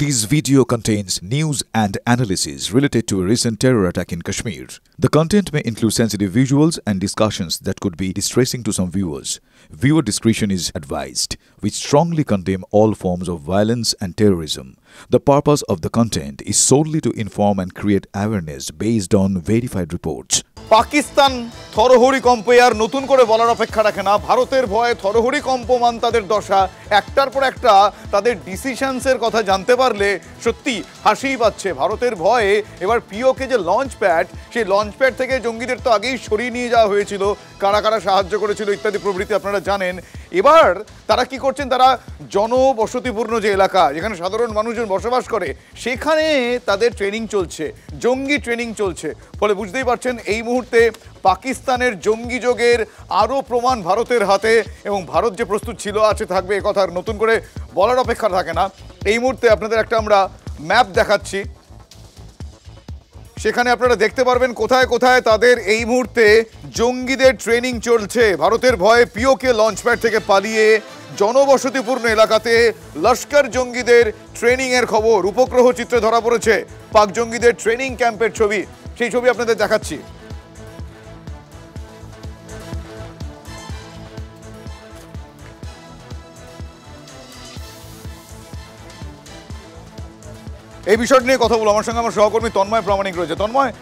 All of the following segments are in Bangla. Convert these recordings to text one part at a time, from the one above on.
This video contains news and analysis related to a recent terror attack in Kashmir. The content may include sensitive visuals and discussions that could be distressing to some viewers. Viewer discretion is advised. We strongly condemn all forms of violence and terrorism. The purpose of the content is solely to inform and create awareness based on verified reports. Pakistan থরহরি কম্পে আর নতুন করে বলার অপেক্ষা রাখে না। ভারতের ভয়ে থরহরি কম্পমান তাদের দশা। একটার পর একটা তাদের ডিসিশনসের কথা জানতে পারলে সত্যি হাসিই পাচ্ছে। ভারতের ভয়ে এবার পিওকে যে লঞ্চ প্যাড, সেই লঞ্চ প্যাড থেকে জঙ্গিদের তো আগেই সরিয়ে নিয়ে যাওয়া হয়েছিল, কারা কারা সাহায্য করেছিল ইত্যাদি প্রভৃতি আপনারা জানেন। এবার তারা কি করছেন, তারা জনবসতিপূর্ণ যে এলাকা যেখানে সাধারণ মানুষজন বসবাস করে সেখানে তাদের ট্রেনিং চলছে, জঙ্গি ট্রেনিং চলছে। ফলে বুঝতেই পারছেন এই মুহূর্তে পাকিস্তানের জঙ্গি যোগের আরও প্রমাণ ভারতের হাতে, এবং ভারত যে প্রস্তুত ছিল আছে থাকবে এ কথা নতুন করে বলার অপেক্ষা থাকে না। এই মুহূর্তে আপনাদের একটা আমরা ম্যাপ দেখাচ্ছি, সেখানে আপনারা দেখতে পারবেন কোথায় কোথায় তাদের এই মুহূর্তে জঙ্গিদের ট্রেনিং চলছে। ভারতের ভয়ে পিওকে লঞ্চপ্যাড থেকে পালিয়ে জনবসতিপূর্ণ এলাকাতে লস্কর জঙ্গিদের ট্রেনিংয়ের খবর। উপগ্রহ চিত্রে ধরা পড়েছে পাক জঙ্গিদের ট্রেনিং ক্যাম্পের ছবি, সেই ছবি আপনাদের দেখাচ্ছি। এই বিষয়টা নিয়ে কথা বলবো, আমার সঙ্গে আমার সহকর্মী তন্ময় প্রামাণিক রয়েছে। তন্ময়,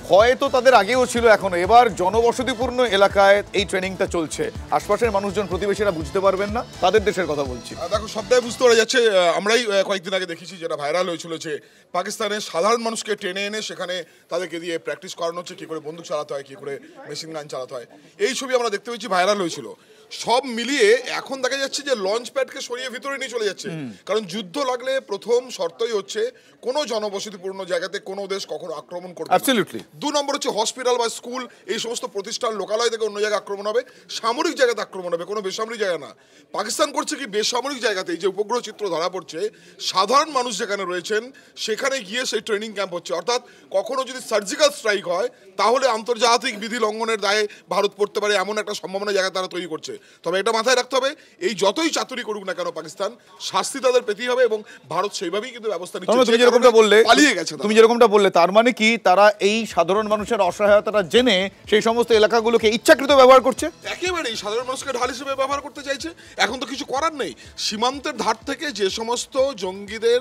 ভয় তো তাদের আগেও ছিল, এখনো এবার জনবসতিপূর্ণ এলাকায় এই ট্রেনিংটা চলছে। আশপাশের মানুষজন, প্রতিবেশীরা বুঝতে পারবেন না, তাদের দেশের কথা বলছি। দেখো, সবটাই বুঝতে পারা যাচ্ছে। আমরাই কয়েকদিন আগে দেখেছি, যেটা ভাইরাল হয়েছিল, যে পাকিস্তানের সাধারণ মানুষকে টেনে এনে সেখানে তাদেরকে দিয়ে প্র্যাকটিস করানো হচ্ছে কী করে বন্দুক চালাতে হয়, কী করে মেশিন গান চালাতে হয়। এই ছবি আমরা দেখতে পেয়েছি, ভাইরাল হয়েছিল। সব মিলিয়ে এখন দেখা যাচ্ছে যে লঞ্চ প্যাডকে সরিয়ে ভিতরে নিয়ে চলে যাচ্ছে, কারণ যুদ্ধ লাগলে প্রথম শর্তই হচ্ছে কোনো জনবসতিপূর্ণ জায়গাতে কোনো দেশ কখনো আক্রমণ করবে না। 2 নম্বর হচ্ছে হসপিটাল বা স্কুল, এই সমস্ত প্রতিষ্ঠান লোকালয় থেকে অন্য জায়গায় আক্রমণ হবে, সামরিক জায়গাতে আক্রমণ হবে, কোনো বেসামরিক জায়গা না। পাকিস্তান করছে কি, বেসামরিক জায়গাতে, এই যে উপগ্রহ চিত্র ধরা পড়ছে, সাধারণ মানুষ যেখানে রয়েছেন সেখানে গিয়ে সেই ট্রেনিং ক্যাম্প হচ্ছে। অর্থাৎ কখনো যদি সার্জিক্যাল স্ট্রাইক হয় তাহলে আন্তর্জাতিক বিধি লঙ্ঘনের দায়ে ভারত পড়তে পারে, এমন একটা সম্ভাবনা জায়গা তারা তৈরি করছে। তবে এটা মাথায় রাখতে হবে, এই যতই চাতুরি করুক না কেন পাকিস্তান, শাস্তি তাদের পেতেই হবে, এবং ভারত সেইভাবেই কিন্তু ব্যবস্থা নিচ্ছে। তুমি যেরকমটা বললে, তার মানে কি তারা এই সাধারণ মানুষের অসহায়তাটা জেনে সেই সমস্ত এলাকাগুলোকে ইচ্ছাকৃত ব্যবহার করছে, একেবারেই সাধারণ মানুষকে ঢাল হিসেবে ব্যবহার করতে চাইছে। এখন তো কিছু করার নেই। সীমান্তের ধার থেকে যে সমস্ত জঙ্গিদের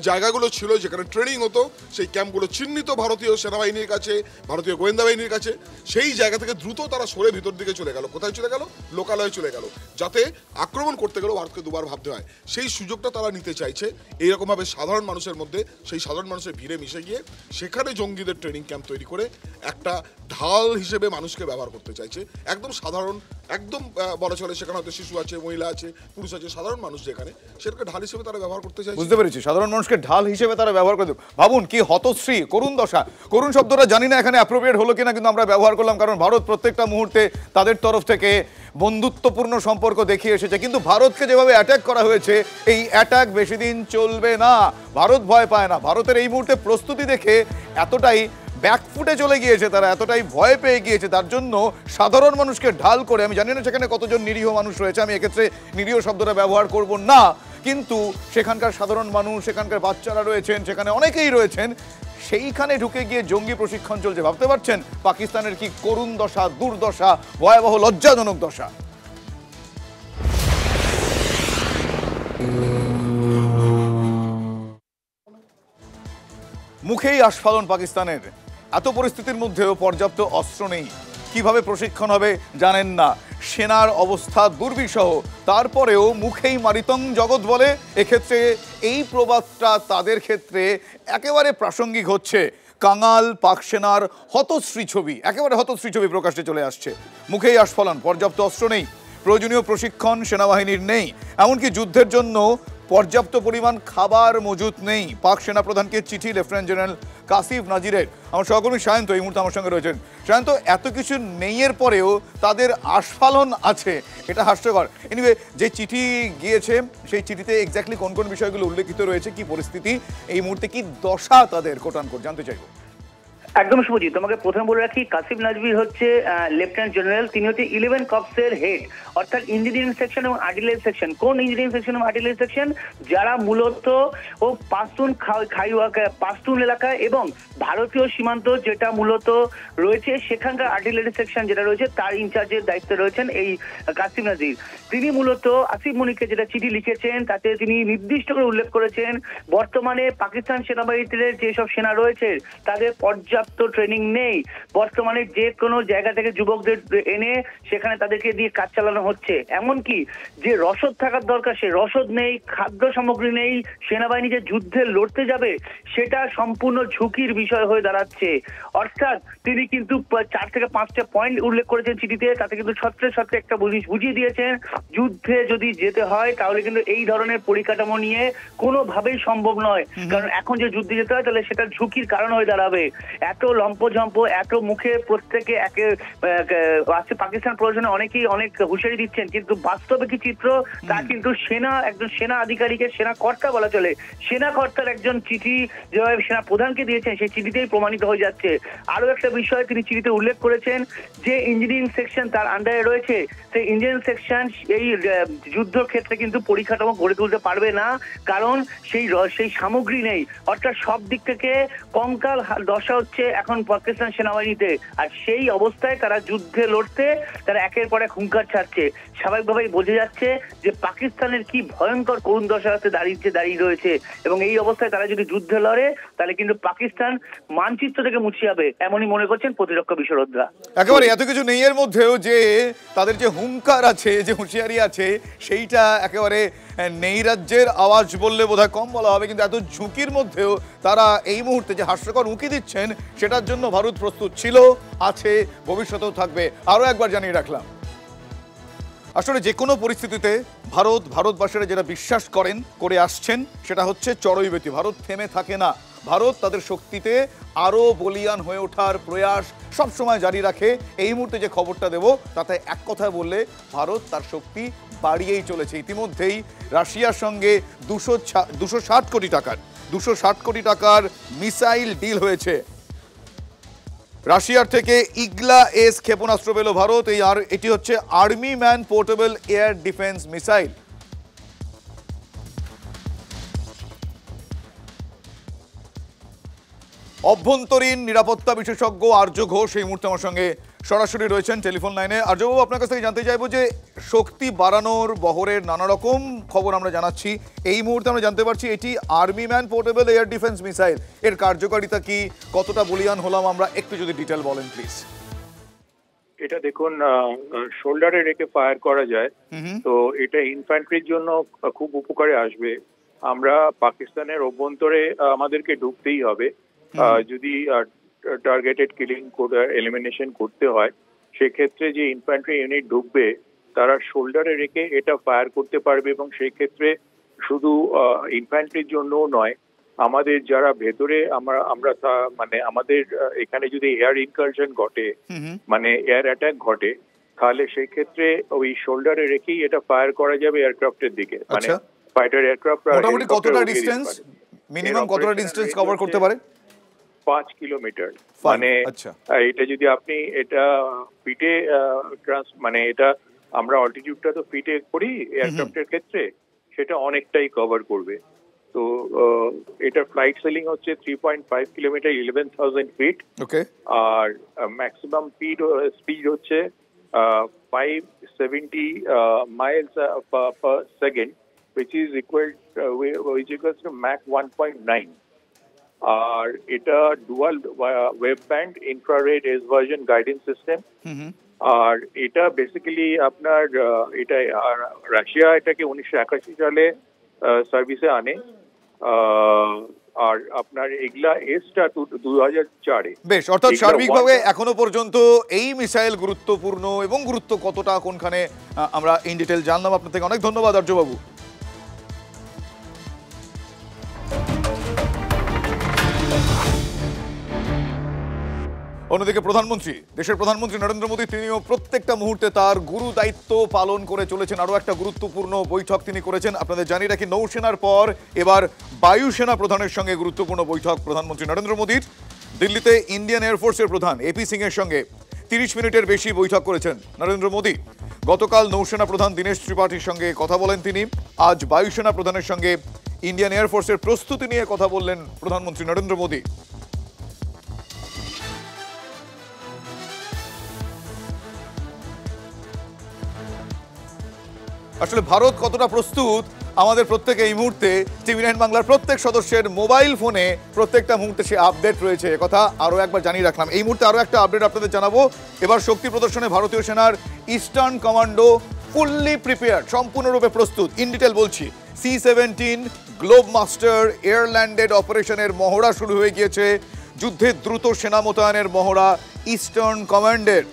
জায়গাগুলো ছিল যেখানে ট্রেনিং হতো, সেই ক্যাম্পগুলো চিহ্নিত ভারতীয় সেনাবাহিনীর কাছে, ভারতীয় গোয়েন্দা বাহিনীর কাছে। সেই জায়গা থেকে দ্রুত তারা সরে ভিতর দিকে চলে গেল। কোথায় চলে গেল? লোকালয়ে চলে গেল, যাতে আক্রমণ করতে গেলেও ভারতকে দুবার ভাবতে হয়। সেই সুযোগটা তারা নিতে চাইছে এইরকমভাবে সাধারণ মানুষের মধ্যে, সেই সাধারণ মানুষের ভিড়ে মিশে গিয়ে সেখানে জঙ্গিদের ট্রেনিং ক্যাম্প তৈরি করে একটা ঢাল হিসেবে মানুষকে ব্যবহার করতে চাইছে। একদম সাধারণ, একদম বলা চলে, সেখানে হয়তো শিশু আছে, মহিলা আছে, পুরুষ আছে, সাধারণ মানুষ যেখানে, সেটাকে ঢাল হিসেবে তারা ব্যবহার করতে চাইছে। বুঝতে পেরেছি, সাধারণ মানুষকে ঢাল হিসেবে তারা ব্যবহার করে। ভাবুন কি হতশ্রী, করুণ দশা। করুণ শব্দটা জানি না এখানে অ্যাপ্রোপ্রিয়েট হলো কিনা, কিন্তু আমরা ব্যবহার করলাম, কারণ ভারত প্রত্যেকটা মুহূর্তে তাদের তরফ থেকে বন্ধুত্বপূর্ণ সম্পর্ক দেখিয়ে এসেছে। কিন্তু ভারতকে যেভাবে অ্যাটাক করা হয়েছে, এই অ্যাটাক বেশি দিন চলবে না। ভারত ভয় পায় না। ভারতের এই মুহূর্তে প্রস্তুতি দেখে এতটাই ব্যাকফুটে চলে গিয়েছে, তারা এতটাই ভয় পেয়ে গিয়েছে, তার জন্য সাধারণ মানুষকে ঢাল করে, আমি জানি না সেখানে কতজন নিরীহ মানুষ রয়েছে, আমি এক্ষেত্রে নিরীহ শব্দটা ব্যবহার করব না, কিন্তু সেখানকার সাধারণ মানুষ, সেখানকার বাচ্চারা রয়েছেন, সেখানে অনেকেই রয়েছেন, সেইখানে ঢুকে গিয়ে জঙ্গি প্রশিক্ষণ চলছে। ভাবতে পারছেন পাকিস্তানের কি করুণ দশা, দুর্দশা, ভয়াবহ লজ্জাজনক দশা। মুখেই আস্ফালন পাকিস্তানের। এত পরিস্থিতির মধ্যেও পর্যাপ্ত অস্ত্র নেই, কিভাবে প্রশিক্ষণ হবে জানেন না, সেনার অবস্থা দুর্বিষহ, তারপরেও মুখেই মারিতং জগৎ বলে। এক্ষেত্রে এই প্রবাদটা তাদের ক্ষেত্রে একেবারে প্রাসঙ্গিক হচ্ছে। কাঙাল পাক সেনার হতশ্রী ছবি, একেবারে হতশ্রী ছবি প্রকাশ্যে চলে আসছে। মুখেই আস্ফালন, পর্যাপ্ত অস্ত্র নেই, প্রয়োজনীয় প্রশিক্ষণ সেনাবাহিনীর নেই, এমনকি যুদ্ধের জন্য পর্যাপ্ত পরিমাণ খাবার মজুত নেই। পাক সেনাপ্রধানকে চিঠি লেফটেন্যান্ট জেনারেল কাসিফ নাজিরের। আমার সহকর্মী সায়ন্ত এই মুহূর্তে আমার সঙ্গে রয়েছেন। সায়ন্ত, এত কিছু নেইয়ের পরেও তাদের আস্ফালন আছে, এটা হাস্যকর। এনিওয়ে, যে চিঠি গিয়েছে সেই চিঠিতে এক্স্যাক্টলি কোন কোন বিষয়গুলো উল্লেখিত রয়েছে, কি পরিস্থিতি এই মুহূর্তে, কি দশা তাদের কোটানকোট, জানতে চাইব। একদম শুভজিৎ, তোমাকে প্রথমে বলে রাখি, কাসিম নাজমির হচ্ছে লেফটেন্যান্ট জেনারেল। তিনি হচ্ছে 11 কর্পসের হেড, অর্থাৎ ইঞ্জিনিয়ারিং সেকশন এবং আর্টিলারি সেকশন। কোন ইঞ্জিনিয়ারিং সেকশন এবং আর্টিলারি সেকশন? যারা মূলত ও পাশতুন এলাকা এবং ভারতীয় সীমান্ত যেটা মূলত রয়েছে সেখানকার আর্টিলারি সেকশন যেটা রয়েছে তার ইনচার্জের দায়িত্বে রয়েছেন এই কাসিম নাজির। তিনি মূলত আসিফ মনিরকে যেটা চিঠি লিখেছেন তাতে তিনি নির্দিষ্ট করে উল্লেখ করেছেন বর্তমানে পাকিস্তান সেনাবাহিনীতে যেসব সেনা রয়েছে তাদের পর্যাপ্ত ট্রেনিং নেই। বর্তমানে যে কোনো জায়গা থেকে যুবকদের এনে সেখানে তাদেরকে দিয়ে কাজ চালানো হচ্ছে। এমনকি যে রসদ থাকার দরকার সে রসদ নেই, খাদ্য সামগ্রী নেই। সেনাবাহিনী যে যুদ্ধে লড়তে যাবে সেটা সম্পূর্ণ ঝুঁকির বিষয় হয়ে দাঁড়াচ্ছে। অর্থাৎ তিনি কিন্তু 4 থেকে 5টা পয়েন্ট উল্লেখ করেছেন চিঠিতে, তাতে কিন্তু ছত্রে একটা বুঝিয়ে দিয়েছেন যুদ্ধে যদি যেতে হয় তাহলে কিন্তু এই ধরনের পরিকাঠামো নিয়ে কোনোভাবেই সম্ভব নয়। কারণ এখন যে যুদ্ধে যেতে হয় তাহলে সেটা ঝুঁকির কারণ হয়ে দাঁড়াবে। এত লম্পঝম্প, এত মুখে প্রত্যেকে পাকিস্তান প্রশাসনে অনেকেই অনেক হুঁশিয়ারি দিচ্ছেন, কিন্তু বাস্তবে কি চিত্র তা কিন্তু একজন সেনা আধিকারিকের, সেনা কর্তা বলা চলে, সেনা কর্তার একজন চিঠি যেভাবে সেনা প্রধানকে দিয়েছেন সেই চিঠিতেই প্রমাণিত হয়ে যাচ্ছে। আরো একটা বিষয় তিনি চিঠিতে উল্লেখ করেছেন যে ইঞ্জিনিয়ারিং সেকশন তার আন্ডারে রয়েছে, সেই ইঞ্জিনিয়ারিং সেকশন এই যুদ্ধ ক্ষেত্রে কিন্তু পরিকাঠামো গড়ে তুলতে পারবে না, কারণ সেই সামগ্রী নেই। অর্থাৎ সব দিক থেকে কঙ্কাল দশা হচ্ছে এখন পাকিস্তান সেনাবাহিনীতে। আর সেই অবস্থায় তারা যুদ্ধে লড়তে তারা একের পর এক হুঙ্কার ছাড়ছে। স্বাভাবিকভাবেই বোঝা যাচ্ছে যে পাকিস্তানের কি ভয়ঙ্কর করুণ দশাতে দাঁড়িয়ে রয়েছে, এবং এই অবস্থায় তারা যদি যুদ্ধে লড়ে তাহলে কিন্তু পাকিস্তান মানচিত্র থেকে মুছে যাবে, এমনই মনে করছেন প্রতিরক্ষা বিশারদরা। একেবারে এত কিছু নেই এর মধ্যেও যে তাদের যে হুঙ্কার আছে, যে হুঁশিয়ারি আছে, সেইটা একেবারে নেই রাজ্যের আওয়াজ বললে বোধহয় কম বলা হবে। কিন্তু এত ঝুঁকির মধ্যেও তারা এই মুহূর্তে যে হাস্যকর উঁকি দিচ্ছেন সেটার জন্য ভারত প্রস্তুত ছিল, আছে, ভবিষ্যতেও থাকবে। আরও একবার জানিয়ে রাখলাম, আসলে যে কোনো পরিস্থিতিতে ভারতবাসীরা যেটা বিশ্বাস করে আসছেন সেটা হচ্ছে চড়ুইবেতি। ভারত থেমে থাকে না। ভারত তাদের শক্তিতে আরও বলিয়ান হয়ে ওঠার প্রয়াস সবসময় জারি রাখে। এই মুহূর্তে যে খবরটা দেব তাতে এক কথায় বললে ভারত তার শক্তি বাড়িয়েই চলেছে। ইতিমধ্যেই রাশিয়ার সঙ্গে 260 কোটি টাকার মিসাইল ডিল হয়েছে। রাশিয়ার থেকে ইগলা-এস ক্ষেপণাস্ত্র পেল ভারত। এটি হচ্ছে army man portable air defence missile. অভ্যন্তরীণ নিরাপত্তা বিশেষজ্ঞ আর্য ঘোষ এই মুহূর্তে আমার সঙ্গে সরাসরি রয়েছেন টেলিফোন লাইনে। আর্যবাবু, আপনার কাছ থেকে জানতে চাইবো যে শক্তি বাড়ানোর বহরের নানা রকম খবর আমরা জানাচ্ছি। এই মুহূর্তে আমরা জানতে পারছি এটি army man portable air defence missile. এর কার্যকারিতা কি, কতটা বলিয়ান হলাম আমরা, একটু যদি ডিটেল বলেন প্লিজ। এটা দেখুন, শোল্ডারে রেখে ফায়ার করা যায়, তো এটা ইনফ্যান্ট্রির জন্য খুব উপকারে আসবে। আমরা পাকিস্তানের অভ্যন্তরে আমাদেরকে ঢুকতেই হবে যদি টার্গেটেড কিলিং এলিমিনেশন করতে হয়। সেক্ষেত্রে যে ইনফ্যান্ট্রি ইউনিট ঢুকবে তারা শোল্ডারে রেখে এটা ফায়ার করতে পারবে, এবং সেই ক্ষেত্রে শুধু ইনফ্যান্ট্রির জন্যও নয়, আমাদের যারা ভেতরে আমরা মানে আমাদের এখানে যদি এয়ার ইনকারশন ঘটে, মানে এয়ার অ্যাটাক ঘটে, তাহলে সেই ক্ষেত্রে ওই শোল্ডারে রেখেই এটা ফায়ার করা যাবে এয়ারক্রাফটের দিকে। মানে ফাইটার এয়ারক্রাফট মোটামুটি কতটা ডিসটেন্স, মিনিমাম কতটা ডিসটেন্স কভার করতে পারে? 5 কিলোমিটার। মানে এটা যদি আপনি এটা ফিটে মানে এটা আমরা অল্টিটিউডটা তো ফিটে করি এয়ারক্রাফটের ক্ষেত্রে, সেটা অনেকটাই কভার করবে। তো এটার ফ্লাইট সিলিং হচ্ছে 3.5 কিলোমিটার, 11,000 ফিট। আর ম্যাক্সিমাম স্পিড হচ্ছে 570 miles per second, which is equals to Mach 1.9. আর এটা dual wave band infrared version guidance system. আর এটা বেসিক্যালি আপনার এটা রাশিয়া এটাকে 1981 সালে সার্ভিসে আনে, আর আপনার এগুলা এসটা 2004-এ। বেশ, অর্থাৎ সার্বিকভাবে এখনো পর্যন্ত এই মিসাইল গুরুত্বপূর্ণ এবং গুরুত্ব কতটা কোনখানে আমরা ইন ডিটেল জানলাম। আপনার থেকে অনেক ধন্যবাদ আর্যবাবু। অন্যদিকে দেশের প্রধানমন্ত্রী নরেন্দ্র মোদী, তিনিও প্রত্যেকটা মুহূর্তে তার গুরু দায়িত্ব পালন করে চলেছেন। আরও একটা গুরুত্বপূর্ণ বৈঠক তিনি করেছেন। আপনাদের জানিয়ে রাখি, নৌসেনার পর এবার বায়ুসেনা প্রধানের সঙ্গে গুরুত্বপূর্ণ বৈঠক প্রধানমন্ত্রী নরেন্দ্র মোদীর। দিল্লিতে ইন্ডিয়ান এয়ারফোর্সের প্রধান এপি সিং এর সঙ্গে 30 মিনিটের বেশি বৈঠক করেছেন নরেন্দ্র মোদী। গতকাল নৌসেনা প্রধান দীনেশ ত্রিপাঠীর সঙ্গে কথা বলেন তিনি। আজ বায়ুসেনা প্রধানের সঙ্গে ইন্ডিয়ান এয়ারফোর্সের প্রস্তুতি নিয়ে কথা বললেন প্রধানমন্ত্রী নরেন্দ্র মোদী। আসলে ভারত কতটা প্রস্তুত আমাদের প্রত্যেকে এই মুহূর্তে টিভি9 বাংলার প্রত্যেক সদস্যের মোবাইল ফোনে প্রত্যেকটা মুহূর্তে সে আপডেট রয়েছে, কথা আরও একবার জানিয়ে রাখলাম। এই মুহূর্তে আরও একটা আপডেট আপনাদের জানাবো। এবার শক্তি প্রদর্শনে ভারতীয় সেনার ইস্টার্ন কমান্ডো ফুললি প্রিপেয়ার্ড, সম্পূর্ণরূপে প্রস্তুত। ইন ডিটেল বলছি, C-17 globe master air landed অপারেশনের মহড়া শুরু হয়ে গিয়েছে। যুদ্ধে দ্রুত সেনা মোতায়েনের মহড়া ইস্টার্ন কমান্ডের।